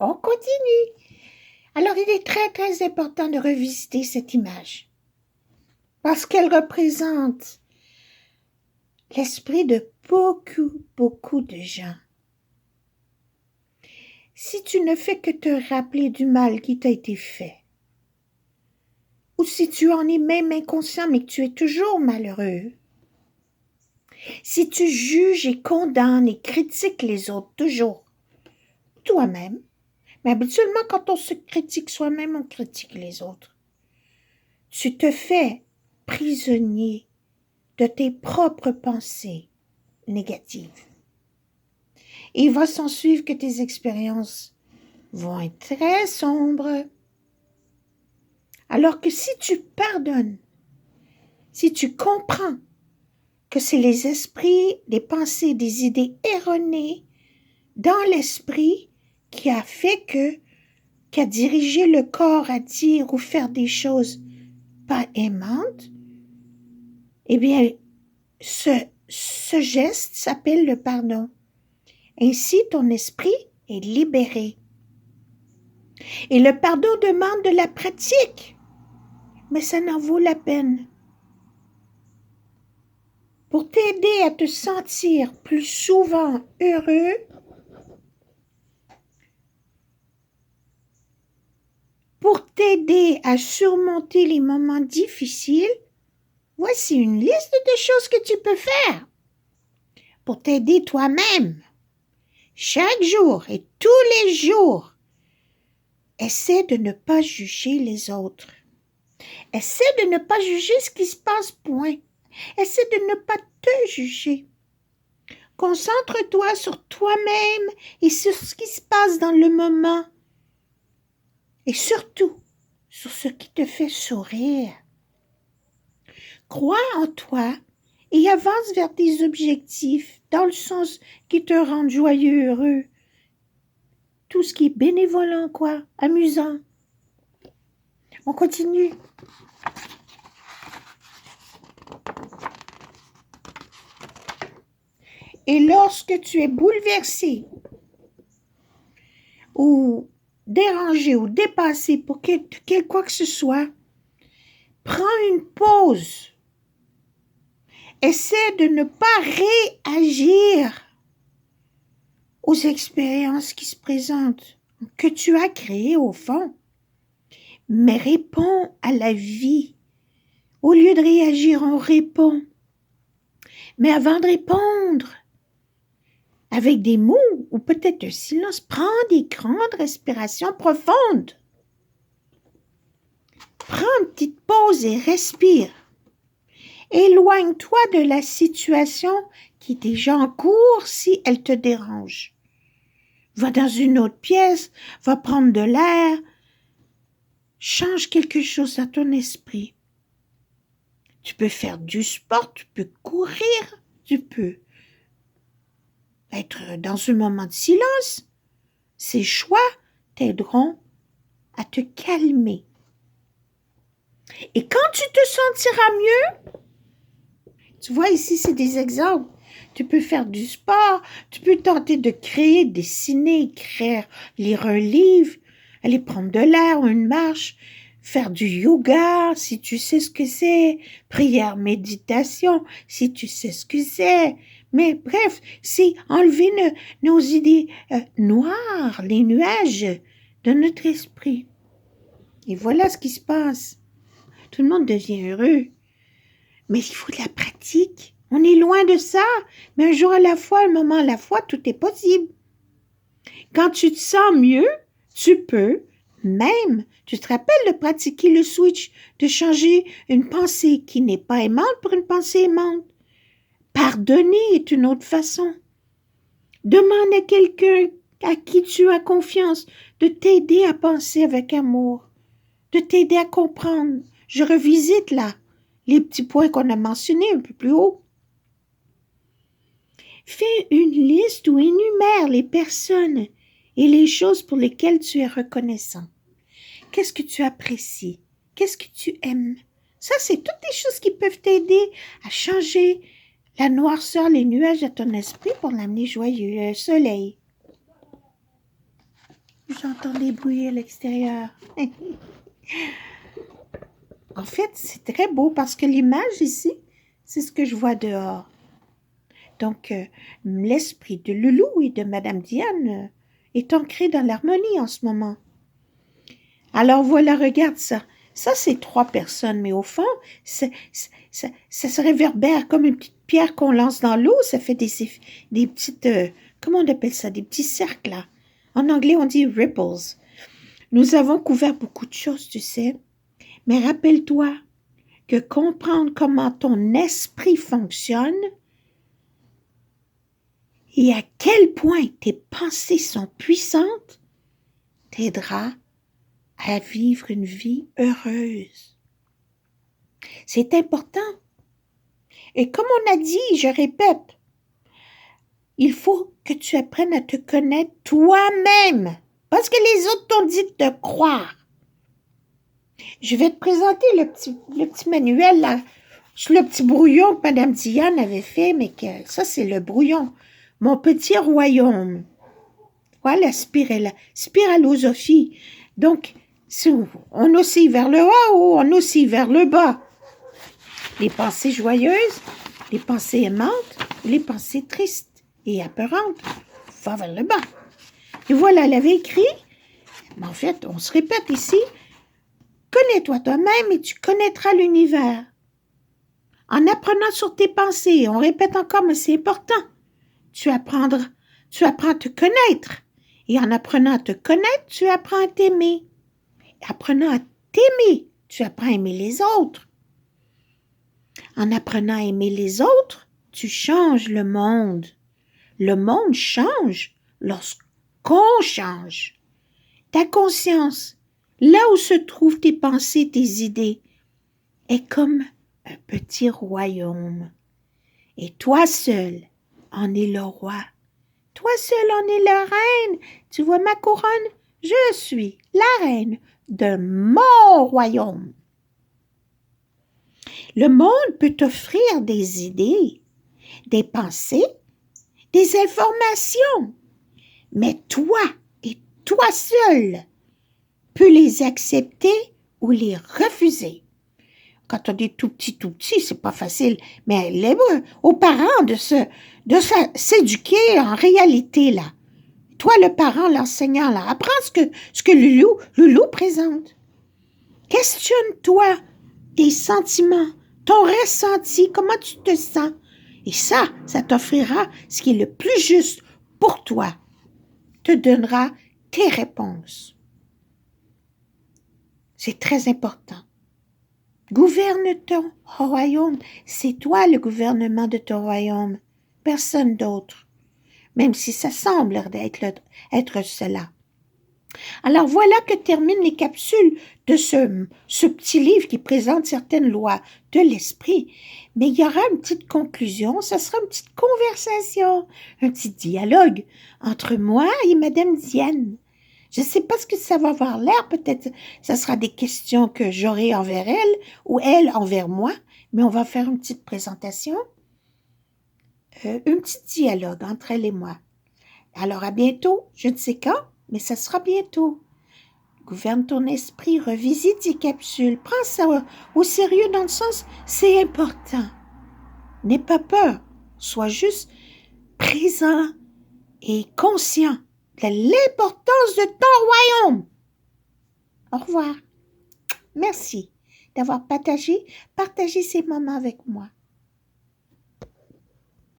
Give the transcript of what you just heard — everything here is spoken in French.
On continue. Alors, il est très, très important de revisiter cette image parce qu'elle représente l'esprit de beaucoup, beaucoup de gens. Si tu ne fais que te rappeler du mal qui t'a été fait, ou si tu en es même inconscient mais que tu es toujours malheureux, si tu juges et condamnes et critiques les autres toujours, toi-même, mais habituellement quand on se critique soi-même, on critique les autres, tu te fais prisonnier de tes propres pensées négatives. Et il va s'en suivre que tes expériences vont être très sombres. Alors que si tu pardonnes, si tu comprends que c'est les esprits, des pensées, des idées erronées dans l'esprit qui a fait qui a dirigé le corps à dire ou faire des choses pas aimantes, eh bien, ce geste s'appelle le pardon. Ainsi, ton esprit est libéré. Et le pardon demande de la pratique, mais ça en vaut la peine. Pour t'aider à te sentir plus souvent heureux, pour t'aider à surmonter les moments difficiles, voici une liste de choses que tu peux faire pour t'aider toi-même. Chaque jour et tous les jours, essaie de ne pas juger les autres. Essaie de ne pas juger ce qui se passe, point. Essaie de ne pas te juger. Concentre-toi sur toi-même et sur ce qui se passe dans le moment. Et surtout, sur ce qui te fait sourire. Crois en toi et avance vers tes objectifs dans le sens qui te rend joyeux, heureux. Tout ce qui est bénévolent, amusant. On continue. Et lorsque tu es bouleversé ou dérangé ou dépassé pour quoi que ce soit, prends une pause. Essaie de ne pas réagir aux expériences qui se présentent, que tu as créées au fond, mais réponds à la vie. Au lieu de réagir, on répond. Mais avant de répondre, avec des mots ou peut-être un silence, prends des grandes respirations profondes. Prends une petite pause et respire. Éloigne-toi de la situation qui est déjà en cours si elle te dérange. Va dans une autre pièce, va prendre de l'air. Change quelque chose à ton esprit. Tu peux faire du sport, tu peux courir, tu peux être dans un moment de silence. Ces choix t'aideront à te calmer. Et quand tu te sentiras mieux, tu vois ici, c'est des exemples. Tu peux faire du sport, tu peux tenter de créer, dessiner, écrire, lire un livre, aller prendre de l'air ou une marche, faire du yoga si tu sais ce que c'est, prière, méditation si tu sais ce que c'est. Mais bref, c'est enlever nos idées noires, les nuages de notre esprit. Et voilà ce qui se passe. Tout le monde devient heureux. Mais il faut de la pratique. On est loin de ça. Mais un jour à la fois, un moment à la fois, tout est possible. Quand tu te sens mieux, tu peux, même, tu te rappelles de pratiquer le switch, de changer une pensée qui n'est pas aimante pour une pensée aimante. Pardonner est une autre façon. Demande à quelqu'un à qui tu as confiance de t'aider à penser avec amour, de t'aider à comprendre. Je revisite là les petits points qu'on a mentionnés un peu plus haut. Fais une liste où énumère les personnes et les choses pour lesquelles tu es reconnaissant. Qu'est-ce que tu apprécies? Qu'est-ce que tu aimes? Ça, c'est toutes les choses qui peuvent t'aider à changer la noirceur, les nuages de ton esprit pour l'amener joyeux, le soleil. J'entends des bruits à l'extérieur. En fait, c'est très beau parce que l'image ici, c'est ce que je vois dehors. Donc, l'esprit de Loulou et de Madame Diane est ancré dans l'harmonie en ce moment. Alors voilà, regarde ça. Ça, c'est 3 personnes, mais au fond, ça se réverbère comme une petite pierre qu'on lance dans l'eau. Ça fait des petites... comment on appelle ça? Des petits cercles, là. En anglais, on dit ripples. Nous avons couvert beaucoup de choses, tu sais. Mais rappelle-toi que comprendre comment ton esprit fonctionne et à quel point tes pensées sont puissantes t'aidera à vivre une vie heureuse. C'est important. Et comme on a dit, je répète, il faut que tu apprennes à te connaître toi-même, parce que les autres t'ont dit de te croire. Je vais te présenter le petit manuel, là, le petit brouillon que Mme Diane avait fait, mais que ça, c'est le brouillon. Mon petit royaume. Voilà, spiralosophie. Donc, on oscille vers le haut ou on oscille vers le bas. Les pensées joyeuses, les pensées aimantes, les pensées tristes et apeurantes vont vers le bas. Et voilà, elle avait écrit, mais en fait, on se répète ici, connais-toi toi-même et tu connaîtras l'univers. En apprenant sur tes pensées, on répète encore, mais c'est important, tu apprends à te connaître. Et en apprenant à te connaître, tu apprends à t'aimer. Apprenant à t'aimer, tu apprends à aimer les autres. En apprenant à aimer les autres, tu changes le monde. Le monde change lorsqu'on change. Ta conscience, là où se trouvent tes pensées, tes idées, est comme un petit royaume. Et toi seul en es le roi. Toi seul en es la reine. Tu vois ma couronne? Je suis la reine de mon royaume. Le monde peut t'offrir des idées, des pensées, des informations, mais toi et toi seul peux les accepter ou les refuser. Quand on est tout petit, c'est pas facile, mais libre aux parents de s'éduquer en réalité, là. Toi, le parent, l'enseignant, là, apprends ce que Loulou présente. Questionne-toi tes sentiments, ton ressenti, comment tu te sens. Et ça t'offrira ce qui est le plus juste pour toi, te donnera tes réponses. C'est très important. Gouverne ton royaume. C'est toi le gouvernement de ton royaume, personne d'autre, même si ça semble être cela. Alors voilà que terminent les capsules de ce petit livre qui présente certaines lois de l'esprit. Mais il y aura une petite conclusion, ce sera une petite conversation, un petit dialogue entre moi et Madame Diane. Je ne sais pas ce que ça va avoir l'air, peut-être ça sera des questions que j'aurai envers elle ou elle envers moi, mais on va faire une petite présentation, un petit dialogue entre elle et moi. Alors à bientôt, je ne sais quand, mais ça sera bientôt. Gouverne ton esprit, revisite tes capsules, prends ça au sérieux dans le sens, c'est important. N'aie pas peur, sois juste présent et conscient de l'importance de ton royaume. Au revoir. Merci d'avoir partagé ces moments avec moi.